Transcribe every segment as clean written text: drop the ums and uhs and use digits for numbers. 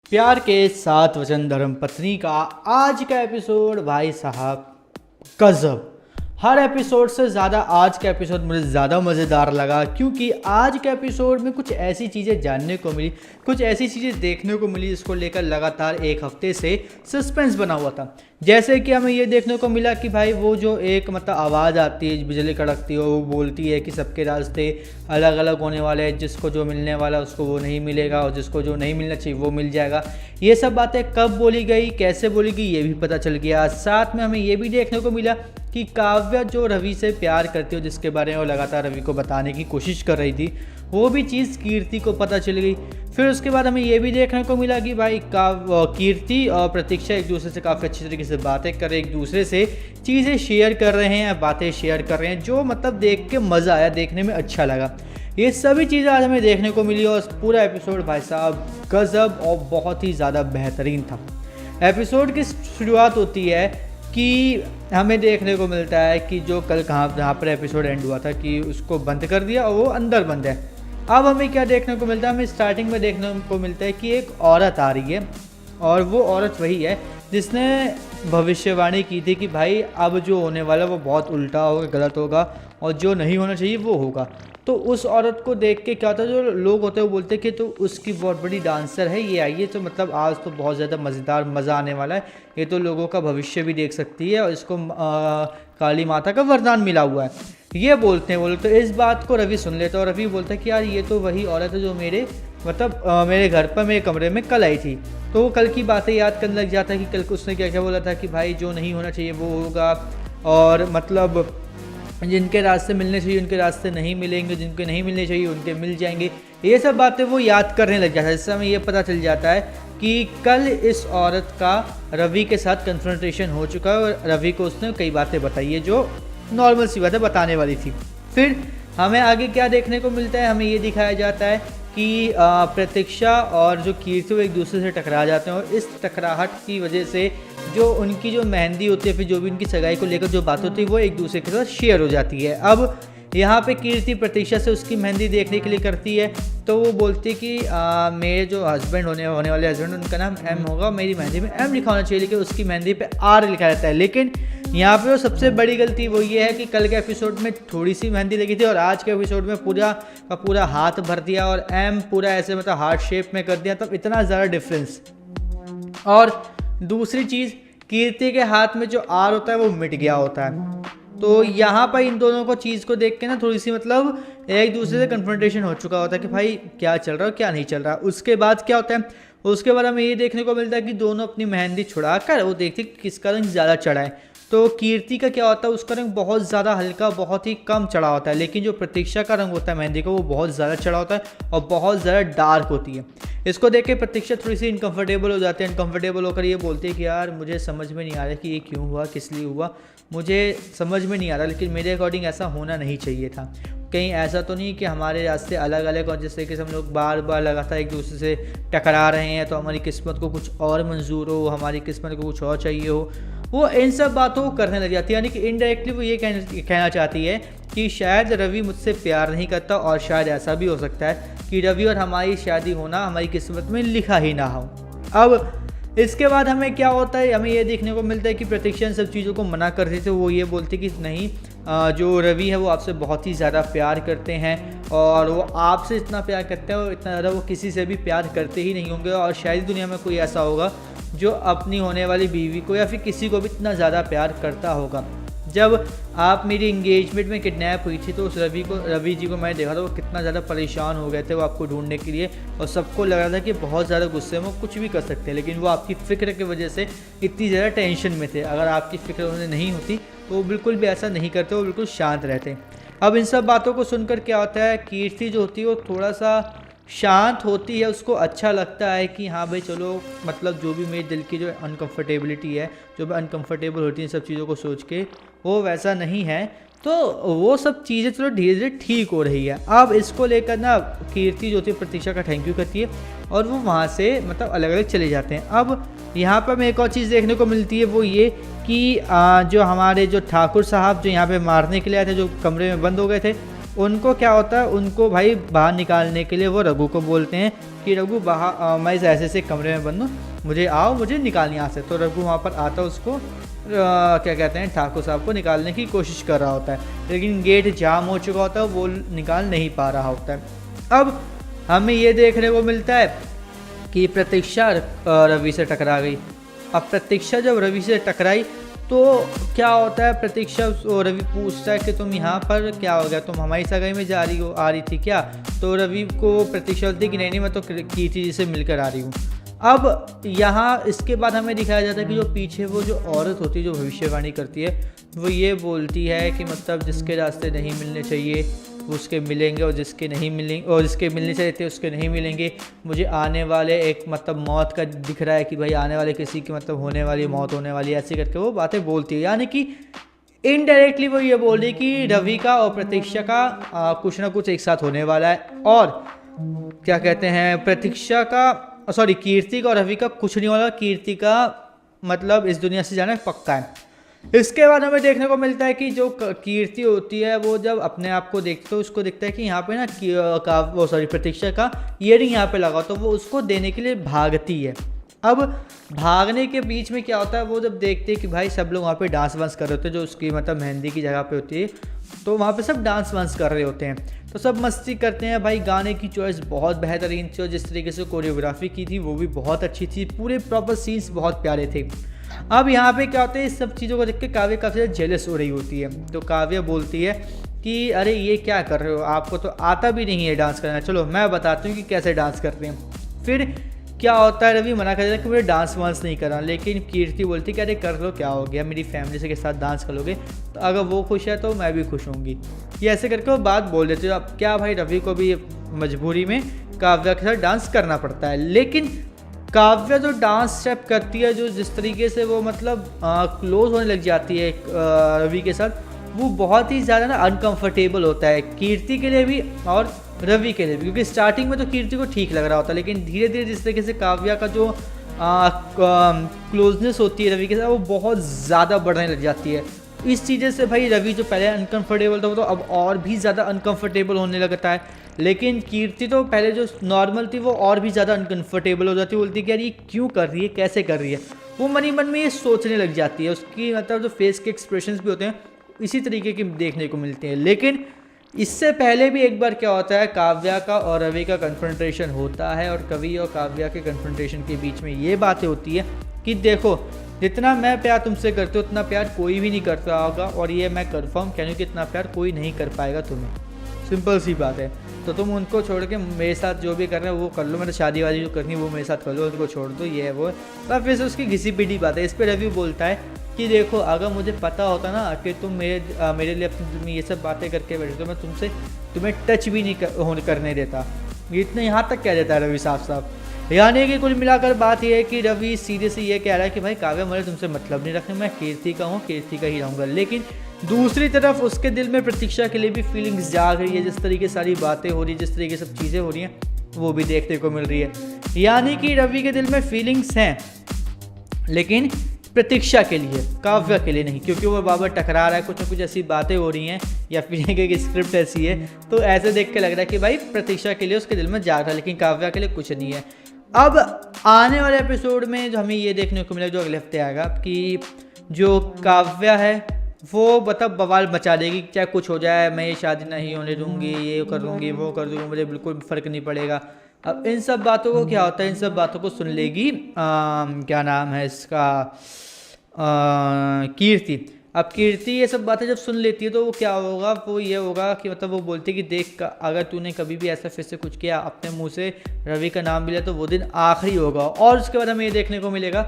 प्यार के 7 वचन धर्मपत्नी का आज का एपिसोड भाई साहब गजब। हर एपिसोड से ज़्यादा आज का एपिसोड मुझे ज़्यादा मज़ेदार लगा, क्योंकि आज के एपिसोड में कुछ ऐसी चीज़ें जानने को मिली, कुछ ऐसी चीज़ें देखने को मिली जिसको लेकर लगातार एक हफ्ते से सस्पेंस बना हुआ था। जैसे कि हमें ये देखने को मिला कि भाई वो जो एक मतलब आवाज़ आती है, बिजली कड़कती है, वो बोलती है कि सबके रास्ते अलग अलग होने वाले हैं, जिसको जो मिलने वाला उसको वो नहीं मिलेगा और जिसको जो नहीं मिलना चाहिए वो मिल जाएगा। ये सब बातें कब बोली गई, कैसे बोली गई, ये भी पता चल गया। साथ में हमें ये भी देखने को मिला कि काव्या जो रवि से प्यार करती हो, जिसके बारे में वो लगातार रवि को बताने की कोशिश कर रही थी, वो भी चीज़ कीर्ति को पता चल गई। फिर उसके बाद हमें ये भी देखने को मिला कि भाई कीर्ति और प्रतीक्षा एक दूसरे से काफ़ी अच्छी तरीके से बातें कर रहे, एक दूसरे से चीज़ें शेयर कर रहे हैं, बातें शेयर कर रहे हैं, जो मतलब देख के मज़ा आया, देखने में अच्छा लगा। ये सभी चीज़ें आज हमें देखने को मिली और पूरा एपिसोड भाई साहब गजब और बहुत ही ज़्यादा बेहतरीन था। एपिसोड की शुरुआत होती है कि हमें देखने को मिलता है कि जो कल जहाँ पर एपिसोड एंड हुआ था कि उसको बंद कर दिया और वो अंदर बंद है। अब हमें क्या देखने को मिलता है, हमें स्टार्टिंग में देखने को मिलता है कि एक औरत आ रही है और वो औरत वही है जिसने भविष्यवाणी की थी कि भाई अब जो होने वाला वो बहुत उल्टा होगा, गलत होगा और जो नहीं होना चाहिए वो होगा। तो उस औरत को देख के क्या होता है, जो लोग होते हैं वो बोलते हैं कि तो उसकी बहुत बड़ी डांसर है, ये आइए, तो मतलब आज तो बहुत ज़्यादा मज़ेदार मज़ा आने वाला है, ये तो लोगों का भविष्य भी देख सकती है और इसको काली माता का वरदान मिला हुआ है, ये बोलते हैं वो लोग। तो इस बात को रवि सुन लेता है और रवि बोलता है कि यार ये तो वही औरत है जो मेरे मेरे घर पर मेरे कमरे में कल आई थी। तो वो कल की बातें याद करने लग जाता है कि कल को उसने क्या क्या बोला था कि भाई जो नहीं होना चाहिए वो होगा और मतलब जिनके रास्ते मिलने चाहिए उनके रास्ते नहीं मिलेंगे, जिनके नहीं मिलने चाहिए उनके मिल जाएंगे। ये सब बातें वो याद करने लग जाता है, जिससे हमें ये पता चल जाता है कि कल इस औरत का रवि के साथ कन्फ्रंटेशन हो चुका है और रवि को उसने कई बातें बताई है जो नॉर्मल सी बातें बताने वाली थी। फिर हमें आगे क्या देखने को मिलता है, हमें ये दिखाया जाता है कि प्रतीक्षा और जो कीर्ति वो एक दूसरे से टकरा जाते हैं और इस टकराहट की वजह से जो उनकी जो मेहंदी होती है, फिर जो भी उनकी सगाई को लेकर जो बात होती है वो एक दूसरे के साथ शेयर हो जाती है। अब यहाँ पे कीर्ति प्रतीक्षा से उसकी मेहंदी देखने के लिए करती है, तो वो बोलती है कि मेरे जो हस्बैंड होने वाले हस्बैंड उनका नाम एम होगा, मेरी मेहंदी में एम लिखा होना चाहिए, लेकिन उसकी मेहंदी पे आर लिखा रहता है। लेकिन यहाँ पे वो सबसे बड़ी गलती वो ये है कि कल के एपिसोड में थोड़ी सी मेहंदी लगी थी और आज के एपिसोड में पूरा का पूरा हाथ भर दिया और एम पूरा ऐसे मतलब हार्ट शेप में कर दिया, तब इतना ज़्यादा डिफरेंस। और दूसरी चीज़, कीर्ति के हाथ में जो आर होता है वो मिट गया होता है। तो यहाँ पर इन दोनों को चीज़ को देख के ना थोड़ी सी मतलब एक दूसरे से कन्फ्रंटेशन हो चुका होता है कि भाई क्या चल रहा है क्या नहीं चल रहा। उसके बाद क्या होता है, उसके बाद हमें ये देखने को मिलता है कि दोनों अपनी मेहंदी छुड़ा कर वो देखते किसका रंग ज़्यादा चढ़ा है। तो कीर्ति का क्या होता है, उसका रंग बहुत ज़्यादा हल्का, बहुत ही कम चढ़ा होता है, लेकिन जो प्रतीक्षा का रंग होता है मेहंदी का वो बहुत ज़्यादा चढ़ा होता है और बहुत ज़्यादा डार्क होती है। इसको देख के प्रतीक्षा थोड़ी सी इनकम्फर्टेबल हो जाती है। इनकम्फर्टेबल होकर ये बोलती है कि यार मुझे समझ में नहीं आ रहा कि ये क्यों हुआ, किस लिए हुआ, मुझे समझ में नहीं आ रहा, लेकिन मेरे अकॉर्डिंग ऐसा होना नहीं चाहिए था। कहीं ऐसा तो नहीं कि हमारे रास्ते अलग अलग और जिस तरीके से हम लोग बार बार लगातार एक दूसरे से टकरा रहे हैं तो हमारी किस्मत को कुछ और मंजूर हो, हमारी किस्मत को कुछ और चाहिए हो। वो इन सब बातों को करने लग जाती है, यानी कि इनडायरेक्टली वो ये कहना चाहती है कि शायद रवि मुझसे प्यार नहीं करता और शायद ऐसा भी हो सकता है कि रवि और हमारी शादी होना हमारी किस्मत में लिखा ही ना हो। अब इसके बाद हमें क्या होता है, हमें ये देखने को मिलता है कि प्रतीक्षा इन सब चीज़ों को मना करती थी। वो ये बोलती कि नहीं, जो रवि है वो आपसे बहुत ही ज़्यादा प्यार करते हैं और वो आपसे इतना प्यार करते हैं और इतना ज़्यादा वो किसी से भी प्यार करते ही नहीं होंगे और शायद दुनिया में कोई ऐसा होगा जो अपनी होने वाली बीवी को या फिर किसी को भी इतना ज़्यादा प्यार करता होगा। जब आप मेरी इंगेजमेंट में किडनैप हुई थी तो उस रवि जी को मैंने देखा था, वो कितना ज़्यादा परेशान हो गए थे वो आपको ढूंढने के लिए और सबको लग रहा था कि बहुत ज़्यादा गुस्से में वो कुछ भी कर सकते हैं, लेकिन वो आपकी फ़िक्र की वजह से इतनी ज़्यादा टेंशन में थे। अगर आपकी फ़िक्र उन्हें नहीं होती तो वो बिल्कुल भी ऐसा नहीं करते, वो बिल्कुल शांत रहते। अब इन सब बातों को सुनकर क्या होता है, कीर्ति जो होती है वो थोड़ा सा शांत होती है, उसको अच्छा लगता है कि हाँ भाई चलो, मतलब जो भी मेरे दिल की जो अनकंफर्टेबिलिटी है, जो मैं अनकंफर्टेबल होती है सब चीज़ों को सोच के, वो वैसा नहीं है, तो वो सब चीज़ें चलो धीरे धीरे ठीक हो रही है। अब इसको लेकर ना कीर्ति जो होती है प्रतीक्षा का थैंक यू करती है और वो वहाँ से मतलब अलग अलग चले जाते हैं। अब यहाँ पर हमें एक और चीज़ देखने को मिलती है, वो ये कि जो हमारे जो ठाकुर साहब जो यहाँ पे मारने के लिए आए थे, जो कमरे में बंद हो गए थे, उनको क्या होता है, उनको भाई बाहर निकालने के लिए वो रघु को बोलते हैं कि रघु बाहर, मैं इस ऐसे कमरे में बंद हूँ, मुझे आओ, मुझे निकालनी यहाँ से। तो रघु वहाँ पर आता है, उसको क्या कहते हैं, ठाकुर साहब को निकालने की कोशिश कर रहा होता है, लेकिन गेट जाम हो चुका होता है, वो निकाल नहीं पा रहा होता है। अब हमें ये देखने को मिलता है कि प्रतीक्षा रवि से टकरा गई। अब प्रतीक्षा जब रवि से टकराई तो क्या होता है, प्रतीक्षा रवि पूछता है कि तुम यहाँ पर क्या हो गया, तुम हमारी सगाई में आ रही थी क्या? तो रवि को प्रतीक्षा बोलती कि नहीं मैं तो कीर्ति जी से मिलकर आ रही हूँ। अब यहाँ इसके बाद हमें दिखाया जाता है कि जो पीछे वो जो औरत होती है जो भविष्यवाणी करती है, वो ये बोलती है कि मतलब जिसके रास्ते नहीं मिलने चाहिए वो उसके मिलेंगे, और जिसके नहीं मिलेंगे, और जिसके मिलने चाहिए थे उसके नहीं मिलेंगे। मुझे आने वाले एक मतलब मौत का दिख रहा है कि भाई आने वाले किसी की मतलब होने वाली मौत होने वाली, ऐसे करके वो बातें बोलती है। यानी कि इनडायरेक्टली वो ये बोल रही कि रवि का और प्रतीक्षा का कुछ ना कुछ एक साथ होने वाला है, और क्या कहते हैं, प्रतीक्षा का सॉरी कीर्ति का और रवि का कुछ नहीं होगा। कीर्ति का मतलब इस दुनिया से जाना पक्का है। इसके बाद हमें देखने को मिलता है कि जो कीर्ति होती है वो जब अपने आप को देखती तो उसको दिखता है कि यहाँ पे ना वो सॉरी प्रतीक्षा का ईयरिंग यहाँ पे लगा, तो वो उसको देने के लिए भागती है। अब भागने के बीच में क्या होता है, वो जब देखते हैं कि भाई सब लोग वहाँ पे डांस वांस कर रहे होते हैं, जो उसकी मतलब मेहंदी की जगह पे होती है, तो वहाँ पे सब डांस वांस कर रहे होते हैं, तो सब मस्ती करते हैं। भाई गाने की चॉइस बहुत बेहतरीन थी, और जिस तरीके से कोरियोग्राफी की थी वो भी बहुत अच्छी थी, पूरे प्रॉपर सीन्स बहुत प्यारे थे। अब यहाँ पे क्या होता है, इस सब चीज़ों को देख के काव्या काफ़ी ज़्यादा जेलस हो रही होती है। तो काव्या बोलती है कि अरे ये क्या कर रहे हो, आपको तो आता भी नहीं है डांस करना, चलो मैं बताती हूँ कि कैसे डांस करते हैं। फिर क्या होता है, रवि मना कर देता है कि मुझे डांस वांस नहीं करना, लेकिन कीर्ति बोलती है कि अरे कर लो, क्या हो गया, मेरी फैमिली से के साथ डांस कर लोगे तो अगर वो खुश है तो मैं भी खुश होंगी। ये ऐसे करके वो बात बोल देते हो। अब क्या भाई, रवि को भी मजबूरी में काव्या के साथ डांस करना पड़ता है, लेकिन काव्या जो डांस स्टेप करती है, जो जिस तरीके से वो मतलब क्लोज होने लग जाती है रवि के साथ, वो बहुत ही ज़्यादा ना अनकंफर्टेबल होता है कीर्ति के लिए भी और रवि के लिए भी, क्योंकि स्टार्टिंग में तो कीर्ति को ठीक लग रहा होता है, लेकिन धीरे धीरे जिस तरीके से काव्या का जो क्लोजनेस होती है रवि के साथ, वो बहुत ज़्यादा बढ़ने लग जाती है। इस चीज़ें से भाई रवि जो पहले अनकंफर्टेबल था वो तो अब और भी ज़्यादा अनकंफर्टेबल होने लगता है, लेकिन कीर्ति तो पहले जो नॉर्मल थी वो और भी ज़्यादा अनकंफर्टेबल हो जाती है। बोलती कि यार ये क्यों कर रही है, कैसे कर रही है, वो मन ही मन में ये सोचने लग जाती है। उसकी मतलब जो फेस के एक्सप्रेशंस भी होते हैं इसी तरीके के देखने को मिलते हैं। लेकिन इससे पहले भी एक बार क्या होता है, काव्या का और रवि का कन्फ्रंटेशन होता है, और कवि और काव्या के कन्फ्रंटेशन के बीच में ये बातें होती है कि देखो जितना मैं प्यार तुमसे करती हूँ उतना प्यार कोई भी नहीं करता होगा, और ये मैं कन्फर्म कह रही हूँ कि इतना प्यार कोई नहीं कर पाएगा तुम्हें। सिंपल सी बात है, तो तुम उनको छोड़ के मेरे साथ जो भी कर रहे हो वो कर लो, मतलब शादी वादी जो करनी है वो मेरे साथ कर लो, उनको छोड़ दो, ये है वो। तब फिर से उसकी घिसी पिटी बात है। इस पर रवि बोलता है कि देखो अगर मुझे पता होता ना कि तुम मेरे लिए अपने दिल में ये सब बातें करके बैठे तो मैं तुम्हें टच भी नहीं करने देता। ये इतना यहाँ तक कह देता है रवि साफ साफ। यानी कि कुल मिलाकर बात यह है कि रवि सीधे से ये कह रहा है कि भाई काव्या मुझे तुमसे मतलब नहीं रखना, मैं कीर्ति का हूँ, कीर्ति का ही रहूँगा। लेकिन दूसरी तरफ उसके दिल में प्रतीक्षा के लिए भी फीलिंग्स जाग रही है, जिस तरीके सारी बातें हो रही है, जिस तरीके सब चीज़ें हो रही हैं वो भी देखने को मिल रही है। यानी कि रवि के दिल में फीलिंग्स हैं, लेकिन प्रतीक्षा के लिए, काव्या के लिए नहीं, क्योंकि वो बाबा टकरा रहा है, कुछ ना कुछ ऐसी बातें हो रही हैं या फिर एक स्क्रिप्ट ऐसी है, तो ऐसे देख के लग रहा है कि भाई प्रतीक्षा के लिए उसके दिल में जाग रहा है, लेकिन काव्या के लिए कुछ नहीं है। अब आने वाले एपिसोड में जो हमें ये देखने को मिलेगा, जो अगले हफ्ते आएगा, कि जो काव्या है वो मतलब बवाल मचा देगी, चाहे कुछ हो जाए, मैं ये शादी नहीं होने दूंगी, ये कर दूंगी, वो कर दूंगी, मुझे बिल्कुल फ़र्क नहीं पड़ेगा। अब इन सब बातों को क्या होता है, इन सब बातों को सुन लेगी क्या नाम है इसका, कीर्ति। अब कीर्ति ये सब बातें जब सुन लेती है तो वो क्या होगा, वो ये होगा कि मतलब वो बोलती है कि देख अगर तूने कभी भी ऐसा फिर से कुछ किया, अपने मुंह से रवि का नाम भी लिया, तो वो दिन आखिरी होगा। और उसके बाद हमें ये देखने को मिलेगा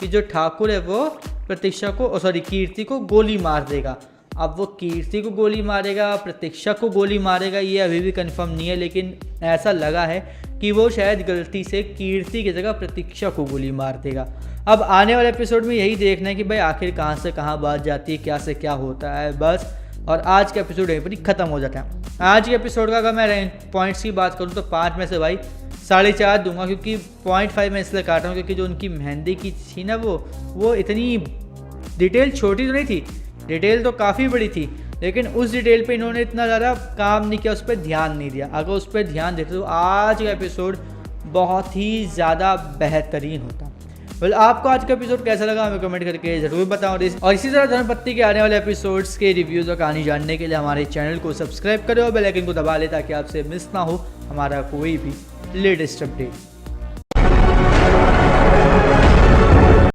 कि जो ठाकुर है वो प्रतीक्षा को कीर्ति को गोली मार देगा। अब वो कीर्ति को गोली मारेगा, प्रतीक्षा को गोली मारेगा, ये अभी भी कंफर्म नहीं है, लेकिन ऐसा लगा है कि वो शायद गलती से कीर्ति की जगह प्रतीक्षा को गोली मार देगा। अब आने वाले एपिसोड में यही देखना है कि भाई आखिर कहाँ से कहाँ बात जाती है, क्या से क्या होता है, बस। और आज का एपिसोड यहीं पर ही ख़त्म हो जाता है। आज के एपिसोड का अगर मैं रैंक पॉइंट्स की बात करूँ तो 5 में से भाई 4.5 दूंगा, क्योंकि 0.5 मैं इसलिए काट रहा हूँ क्योंकि जो उनकी मेहंदी की थी ना वो इतनी डिटेल छोटी तो नहीं थी, डिटेल तो काफ़ी बड़ी थी, लेकिन उस डिटेल पे इन्होंने इतना ज़्यादा काम नहीं किया, उस पर ध्यान नहीं दिया। अगर उस पर ध्यान देते तो आज का एपिसोड बहुत ही ज़्यादा बेहतरीन होता। आपको आज का एपिसोड कैसा लगा हमें कमेंट करके ज़रूर बताओ। और इसी तरह धर्मपत्नी के आने वाले एपिसोड्स के रिव्यूज़ और कहानी जानने के लिए हमारे चैनल को सब्सक्राइब करें और बेल आइकन को दबा लें ताकि आपसे मिस ना हो हमारा कोई भी लेटेस्ट अपडेट।